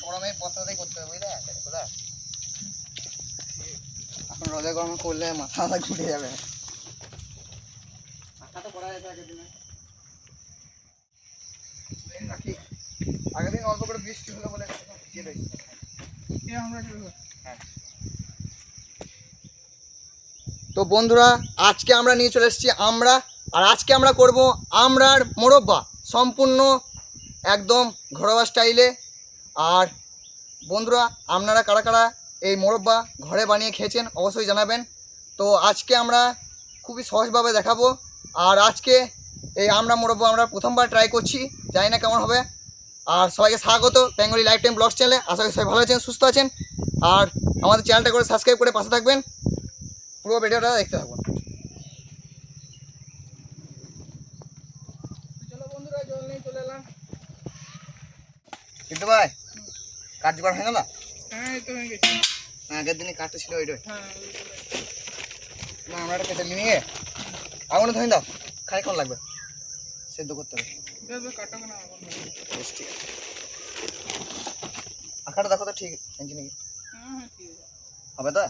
গরমে পত্রটাই করতে হবে বুঝলে দাদা, এখন রোদে গরমে করলে মাথা ঘুরে যাবে। মাথা তো করা যেত আগের দিনে, আগের দিন অল্প করে বৃষ্টি হলো বলে তো বন্ধুরা আজকে আমরা নিয়ে চলে এসেছি আমরা, আর আজকে আমরা করব আমড়ার মোরব্বা, সম্পূর্ণ একদম ঘরোয়া স্টাইলে। আর বন্ধুরা আপনারা কারা কারা এই মোরব্বা ঘরে বানিয়ে খেয়েছেন অবশ্যই জানাবেন। তো আজকে আমরা খুবই সহজভাবে দেখাবো। আর আজকে এই আমড়া মোরব্বা আমরা প্রথমবার ট্রাই করছি, জানি না কেমন হবে। আর সবাইকে স্বাগত বেঙ্গলি লাইফ টাইম ব্লগস চ্যানেলে। আশা করি সবাই ভালো আছেন, সুস্থ আছেন। আর আমাদের চ্যানেলটা করে সাবস্ক্রাইব করে পাশে থাকবেন, পুরো ভিডিওটা দেখতে থাকুন। চলো বন্ধুরা জল নিয়ে চলে এলাম। কিন্তু ভাই কাঠ জোগাড় হয়ে গেল? হ্যাঁ এই তো হয়ে গেছে। আগের দিনে কাঠটা ছিল ওইটাই। না আমরা একটা কেটে নিয়ে আগুনে ধরে দাও, খানিক্ষণ লাগবে সেদ্ধ করতে হবে। আঁকাটা দেখো তো ঠিক আছে নাকি? হবে তো?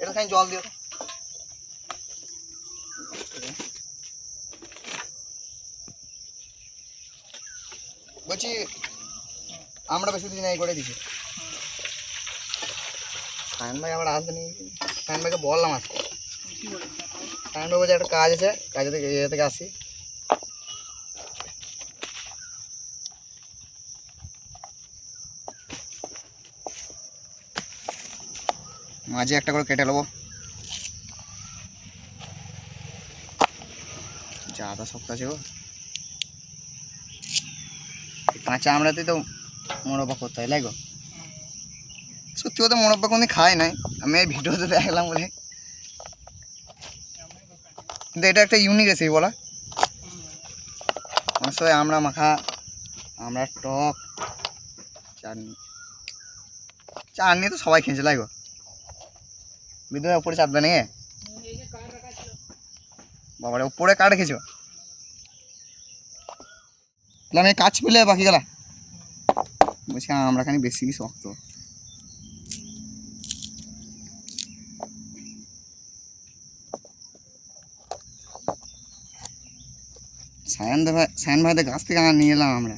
এটা খানি জল দিও। বলছি আমরা বেশি দিন এই করে দিছি। সায়ন ভাই আবার আসতে নেই, সায়ন ভাইকে বললাম আজকে। সায়ন ভাই বলছে একটা কাজ আছে, কাজে থেকে ইয়ে থেকে আসি। মাঝে একটা করে কেটে নেবো, ज़्यादा শক্ত আছে গো। কাঁচা আমড়াতে তো মোরব্বা করতে হয় লাগো। সত্যি কথা মোরব্বা কোনো খাই নাই, আমি এই ভিডিওতে দেখলাম বলে। কিন্তু এটা একটা ইউনিক রেসিপি বলা। অনেক সময় আমড়া মাখা, আমড়ার টক, চাটনি, চাটনি তো সবাই খেয়েছে লাগো। বিদ্যুৎ উপরে চাটবে নাকি? বাবারে উপরে কাঠ রেখেছো? তাহলে আমি কাজ পেলে বাকি গেলা বলছি আমরা খানি বেশি শক্ত। সায়ন ভাইদের গাছ থেকে নিয়ে এলাম আমরা।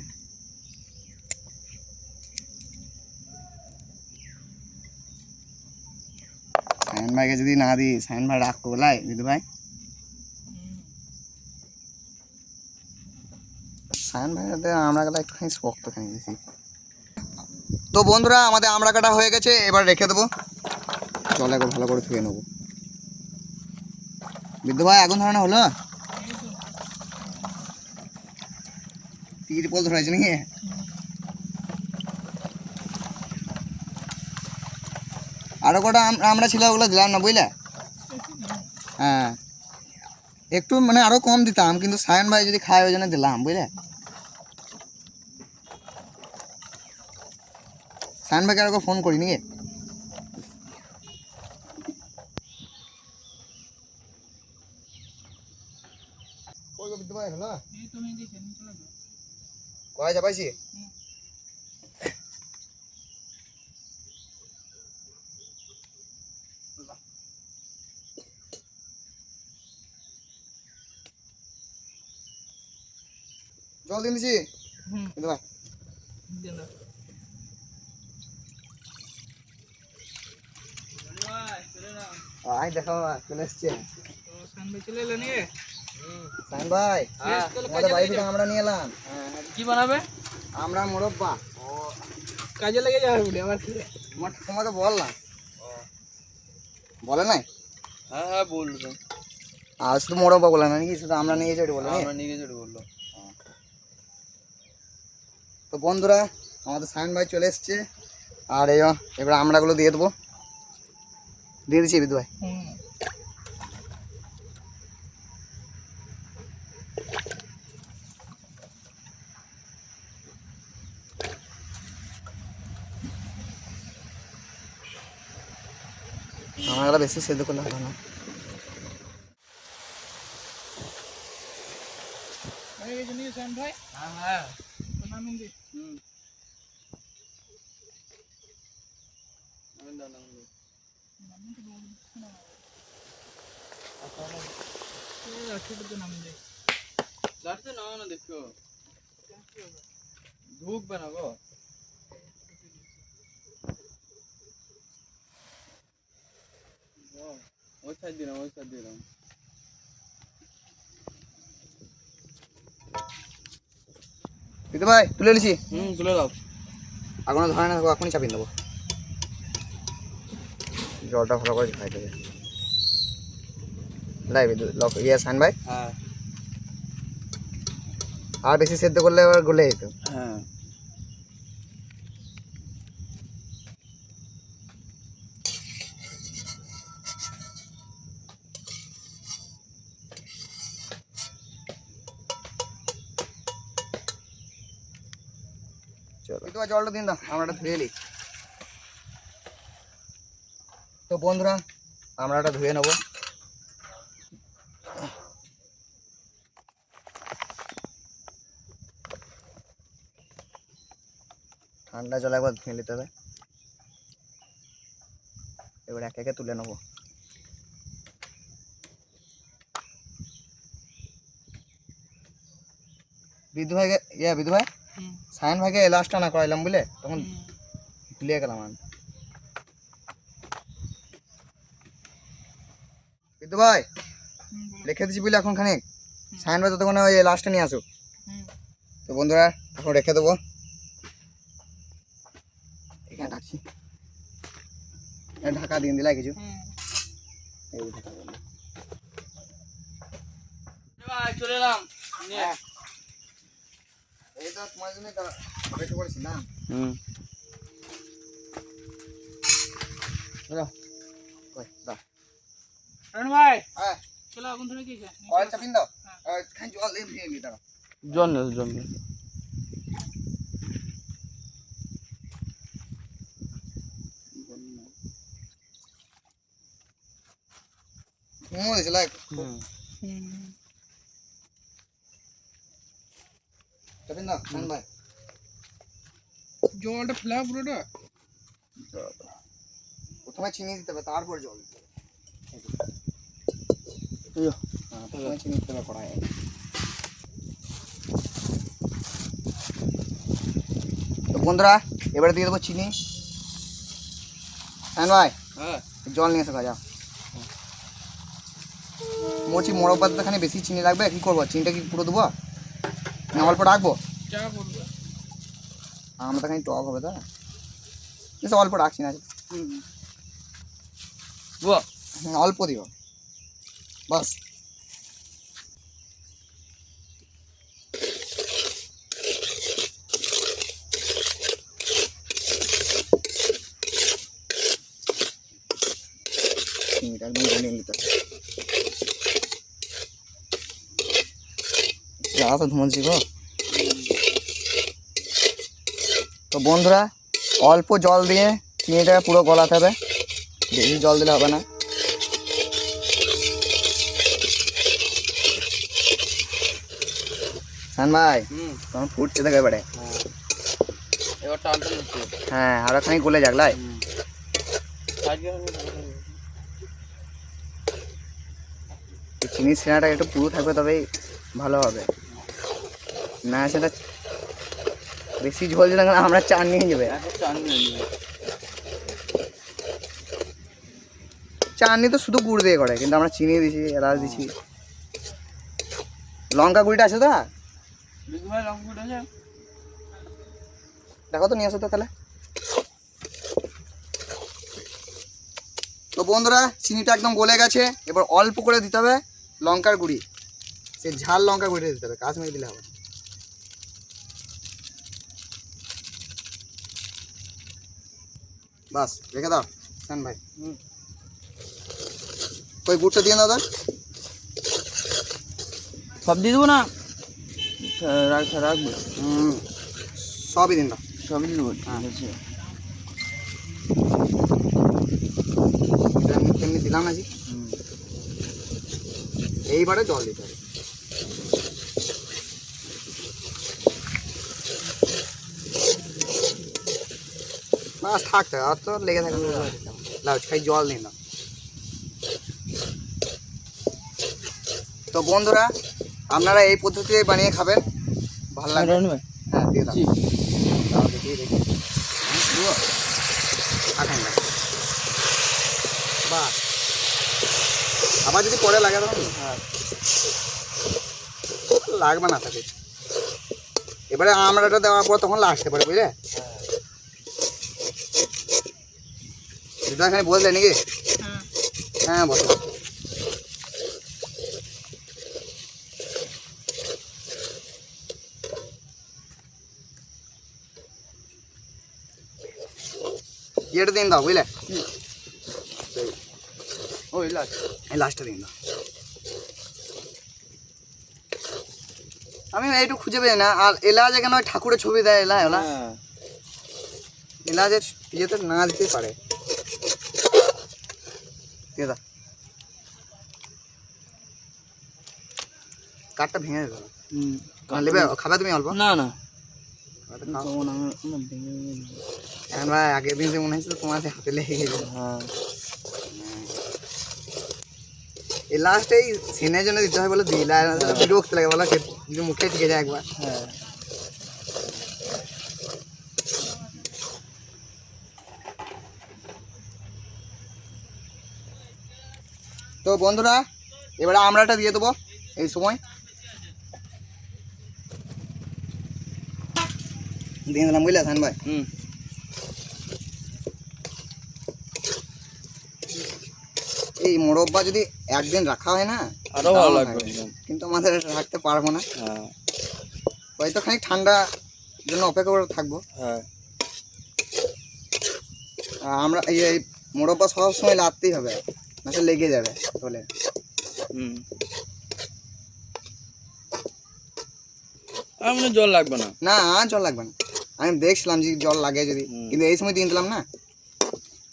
সায়ন ভাইকে যদি না দিই সায়ন ভাই রাগ করবে লাই দিদু ভাই। সায়ন ভাইদের আমরা গেলে একটুখানি শক্ত খানি বেশি। তো বন্ধুরা আমাদের আমড়া কাটা হয়ে গেছে, এবার রেখে দেবো, জলে একবার ভালো করে ধুয়ে নেবো। বিদ্যু ভাই আগুন ধরানো হলো? তিরপল ধরেছে নাকি? আরো কটা আমরা ছিল ওগুলো দিলাম না বুঝলে। হ্যাঁ একটু মানে আরো কম দিতাম, কিন্তু সায়ন ভাই যদি খায় ওই জন্য দিলাম বুঝলে। সায়ন ভাইকে আরো ফোন করি নাকি? কয় যাবাইছি জল দিন দিছি ভাই। আই দেখো চলে এসছে সায়ন ভাই। আমাদের বাড়ি থেকে আমরা নিয়ে এলাম। কি বানাবে? আমরা মোরব্বা। কাজে লেগে যাবে বলে আমার তোমাকে বললাম, বলে নাই? হ্যাঁ হ্যাঁ বললো। আর শুধু মোরব্বা বলে না নাকি, শুধু আমরা নিয়ে গেছি ওটা বলে? আমরা নিয়ে গেছি বললো। তো বন্ধুরা আমাদের সায়ন ভাই চলে এসছে, আর এই এবার আমড়াগুলো দিয়ে দেবো। দিয়ে দিচ্ছি বিদু ভাই। আমড়াগুলো বেশি সেদ্ধ করলে হবে না। হয়ে গেছে নিয়ে শ্যাম ভাই? হ্যাঁ হ্যাঁ। নামিন দি। নামিন দাও নামিন দাও। ছোটতে নামিন দে। লাঠি তো নাও না দেখো। ঢুকবে না গো। ওই সাইড দিলাম ওই সাইড দিলাম। দিদি ভাই তুলে নিছি। তুলে দাও। এখনো ধরে না, এখনই চাপিয়ে দেবো। জলটা ভালো করে খাই দেবে। লাইভ ইয়ে সান ভাই, হ্যাঁ আর বেশি সেদ্ধ করলে আবার গলে যেত। হ্যাঁ। চলো দিদি ভাই জলটা দিন দাও, আমরা এটা ধুয়ে নিই। তো বন্ধুরা আমরা এটা ধুয়ে নেবো। ঠান্ডা জল একবার ধুয়ে নিতে হবে। এবার একে একে তুলে নেবো। বিধু ভাইকে বিধু ভাই সায়ন ভাইকে লাস্টটা না করাইলাম বুঝলে, তখন ভুলিয়ে গেলাম আমি। বিধু ভাই রেখে দিচ্ছি বুঝলে এখন খানিক, সায়ন ভাই ততক্ষণে ওই লাস্টটা নিয়ে আসুক। তো বন্ধুরা এখন রেখে দেবো, এখানে রাখছি। ঢাকা দিয়ে দিলাই কিছু, এই ঢাকা দিয়ে দিলাম। চলে এলাম। এই তো তোমার জন্য অপেক্ষা করেছিলাম। দাও ভাই হ্যাঁ চলো এখন তুমি কি কয়েল চাপিন দাও, খান জল দিয়ে ধুয়ে নি দাঁড়া। জল নেই জল নেই। ঘুমো দিয়েছিল চাপিন দাও খান ভাই। জলটা ফেলা পুরোটা। প্রথমে চিনি দিতে হবে তারপর জল দিতে হবে। প্রথমে চিনি দিতে হবে কড়াইয়ে। তো বন্ধুরা এবারে দিয়ে দেবো চিনি। হ্যাঁ ভাই হ্যাঁ জল নিয়ে এসে যাও। মোচি মোরব্বাতে খানি বেশি চিনি লাগবে, কি করবো চিনিটা কি পুরো দেবো না অল্প রাখবো? চা করবে আমরা তো খানি টক হবে, তাই বেশ অল্প রাখছি না। অল্প দিও বাস। চিনিটা একদম গলিয়ে নিতে হবে। তো ধুমছি গো। তো বন্ধুরা অল্প জল দিয়ে চিনিটাকে পুরো গলাতে হবে, বেশি জল দিলে হবে না। সান ভাই তখন ফুটছে দেখো এবারে। এবার টান টান হচ্ছে। হ্যাঁ আর খানি গলে যাক লাই। চিনি সিরাটা একটু পুরো থাকবে তবেই ভালো হবে, না সেটা বেশি ঝোল দিলে আমরা চান নিয়ে যাবে। চাটনি তো শুধু গুড় দিয়ে করে, কিন্তু আমরা চিনি দিছি, এলাচ দিছি। লঙ্কা গুঁড়িটা আছে তো? দেখো তো নিয়ে আসো তো তাহলে। তো বন্ধুরা চিনিটা একদম গলে গেছে, এবার অল্প করে দিতে হবে লঙ্কার গুঁড়ি। সে ঝাল লঙ্কা গুঁড়ি দিতে হবে, কাশ্মীরি দিলে হবে। বাস রেখে দাও শান ভাই। ওই গুড়টা দিয়ে দাও। সব দিয়ে দেবো না? রাখবো সবই দিন দাও। সবই দিয়ে দেবো। এমনি দিলাম না জি। এইবারে জল দিতে হবে। বাস থাকতে আর তো লেগে থাকে লাউ খাই জল নিন না। তো বন্ধুরা আপনারা এই পদ্ধতিতে বানিয়ে খাবেন, ভালো লাগবে। হ্যাঁ দিয়ে দাও, দাও দেখি দেখি বাহ, আবার যদি পরে লাগে তখন হ্যাঁ লাগবে না থাকে। এবারে আমড়াটা দেওয়ার পর তখন লাগতে পারে, বুঝলে? এখানে বললে নাকি? হ্যাঁ বসো। এটা দিন দাও, বুঝলে? ওই লাস্ট এই লাস্টটা দিন দাও। আমি এইটু খুঁজে পেয়ে না। আর এলাচ এখানে ওই ঠাকুরের ছবি দেয়, এলাচের ইয়েতে না দিতেই পারে। দিয়ে দাও, কাঠটা ভেঙে দেবে। নেবে খাবে তুমি অল্প? না না আমরা আগের দিন যে মনে হয়েছিল তোমার হাতে লেগে গেছে। হ্যাঁ এই লাস্ট এই সিনের জন্য দিতে হয় বলে দিই, বিরক্ত লাগে বলো, মুখে টিকে যায় একবার। হ্যাঁ তো বন্ধুরা এবারে আমড়াটা দিয়ে দেবো এই সময়। দিয়ে দিলাম, বুঝলে হাসান ভাই? এই মোরব্বা যদি একদিন রাখা হয় না আরো ভালো লাগবে, কিন্তু আমাদের রাখতে পারবো না। হ্যাঁ হয়তো খানিক ঠান্ডা জন্য অপেক্ষা করে থাকবো। হ্যাঁ আমরা এই মোরব্বা সব সময় লাগতেই হবে, না তো লেগে যাবে বলে। আমার জল লাগবে না। না জল লাগবে না, আমি দেখছিলাম যে জল লাগে যদি, কিন্তু এই সময় দিয়ে দিলাম না।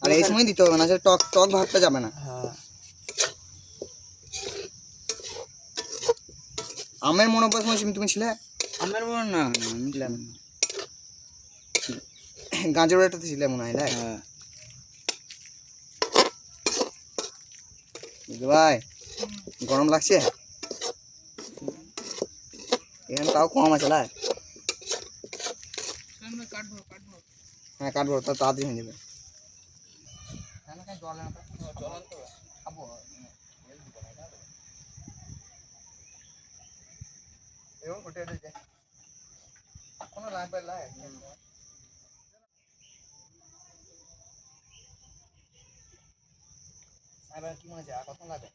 আর এই সময় দিতে হবে না, টক টক ভাবটা যাবে না। হ্যাঁ আমের মোরব্বার সময় তুমি ছিলে? আমার মনে না, আমি ছিলাম গাঁজর এটাতে ছিলে মনে হয়। হ্যাঁ বুঝলি ভাই, গরম লাগছে এখানে, তাও কম আছে। হ্যাঁ কাটবো, তো তাড়াতাড়ি হয়ে যাবে। কি মনে হচ্ছে আর কত লাগবে?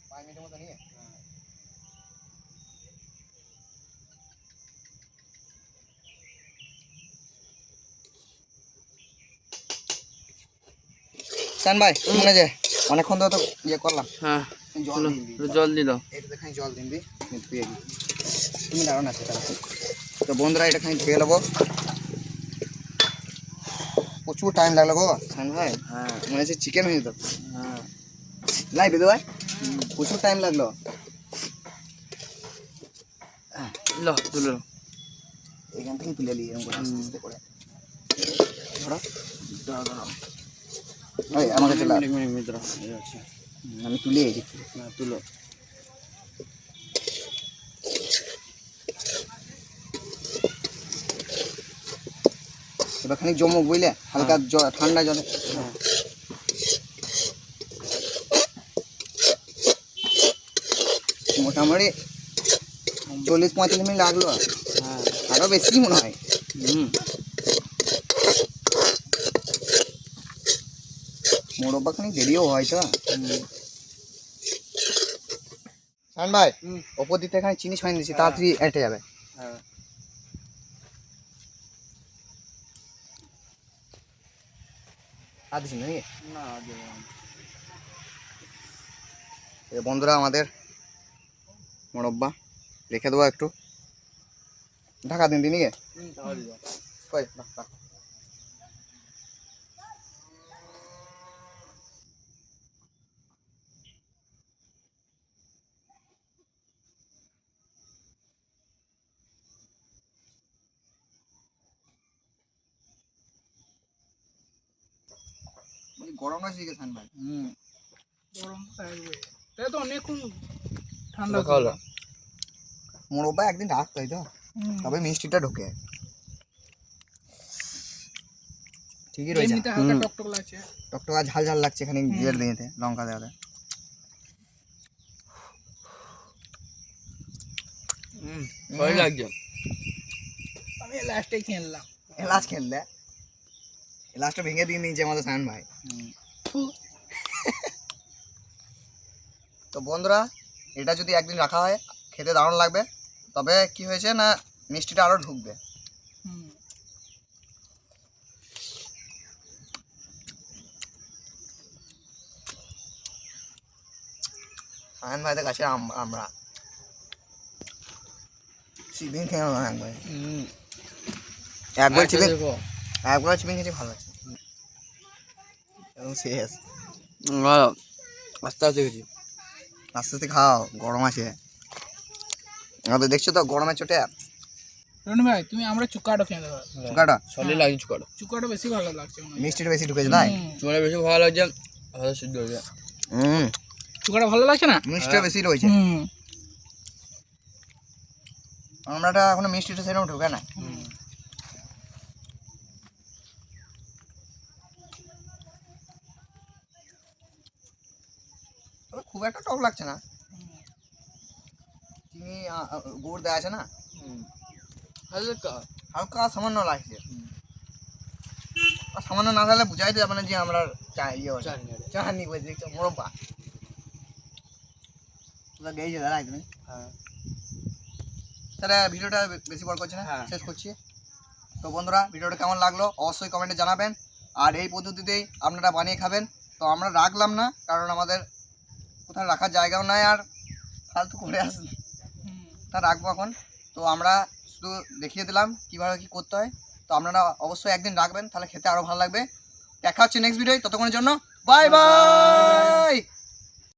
5 মিনিটের মতো নিয়ে শান ভাই, মনে যায় অনেকক্ষণ ধরে তো ইয়ে করলাম। হ্যাঁ জল জল দিল, এটা খানি জল দিন ধুয়ে দিই, তুমি দাঁড়ান আছে তারা। তো বন্ধুরা এটা খানি ধুয়ে নেবো, প্রচুর টাইম লাগলো গো শান ভাই। হ্যাঁ মনে হচ্ছে চিকেন হয়ে যেত। হ্যাঁ লাই বেদু ভাই, প্রচুর টাইম লাগলো। লো তুলো, এখান থেকে তুলে নিই এরকম করে আস্তে আস্তে করে। ধরো ওই আমার কাছে লাগ, আমি তুলে দিচ্ছি। তুলো এবার খানিক জমুক, বুঝলে? হালকা ঠান্ডা জলে। মোটামুটি 40-45 মিনিট লাগলো, আরো বেশি মনে হয়। মোরব্বা খানিক দেরিও হয় তো। শান ভাই ওপর দিতে এখানে চিনি ছড়িয়ে দিচ্ছি, তাড়াতাড়ি এটে যাবে। হ্যাঁ আর দিচ্ছি নাকি? না বন্ধুরা আমাদের মোরব্বা রেখে দেবো একটু, ঢাকা দিন দিন কই রাখ। গরম না শিখে সান ভাই। গরম থাকবে, তাই তো অনেকক্ষণ ঠান্ডা খাওয়ালো। মোরব্বা একদিন রাখ তাই তো, তবে মিষ্টিটা ঢোকে। ঠিকই রয়েছে, এমনিতে হালকা টকটক লাগছে। টকটকা ঝাল ঝাল লাগছে এখানে ইয়ের দিয়েতে লঙ্কা দেওয়াতে। ভালো লাগছে। আমি লাস্টে খেললাম। এলাচ খেললে, এলাচটা ভেঙে দিয়ে নিয়েছে আমাদের সায়ন ভাই। তো বন্ধুরা, এটা যদি একদিন রাখা হয় খেতে দারুণ লাগবে। তবে কি হয়েছে না, মিষ্টিটা আরও ঢুকবে। সায়ন ভাইদের কাছে আমরা চিকেন খেয়ে একবার একবার চিকেন একবার চিকেন খেতে ভালো লাগছে এবং শেষ। আস্তে আস্তে গেছি। আস্তে আস্তে খাও, গরম আছে আমাদের, দেখছো তো গরমের চোটে। রনি ভাই তুমি আমরা চুকাটা খেয়ে দেবো। চুকাটা সলিড লাগছে চুকাটা। চুকাটা বেশি ভালো লাগছে মনে হয়। মিষ্টিটা বেশি ঢুকেছে তাই। চুকাটা বেশি ভালো লাগছে, ভালো সিদ্ধ হয়েছে। চুকাটা ভালো লাগছে না? মিষ্টিটা বেশি রয়েছে। আমরাটা এখনো মিষ্টিটা সেরকম ঢুকে না। তবে খুব একটা টক লাগছে না, চিনি গুড় দেওয়া আছে না, হালকা হালকা সামান্য লাগছে। আর সামান্য না থাকলে বুঝাইতে যাবে না যে আমরা চাটনি করে দেখছো মোরব্বা তোরা গেছে দাঁড়া তুমি। তাহলে ভিডিওটা বেশি বড় করছি না, শেষ করছি। তো বন্ধুরা, ভিডিওটা কেমন লাগলো অবশ্যই কমেন্টে জানাবেন। আর এই পদ্ধতিতেই আপনারা বানিয়ে খাবেন। তো আমরা রাখলাম না, কারণ আমাদের কোথাও রাখার জায়গাও নাই আর ফালতু করে আসি, তা রাখবো এখন। তো আমরা শুধু দেখিয়ে দিলাম কীভাবে কী করতে হয়। তো আপনারা অবশ্যই একদিন রাখবেন, তাহলে খেতে আরও ভালো লাগবে। দেখা হচ্ছে নেক্সট ভিডিও, ততক্ষণের জন্য বাই বাই।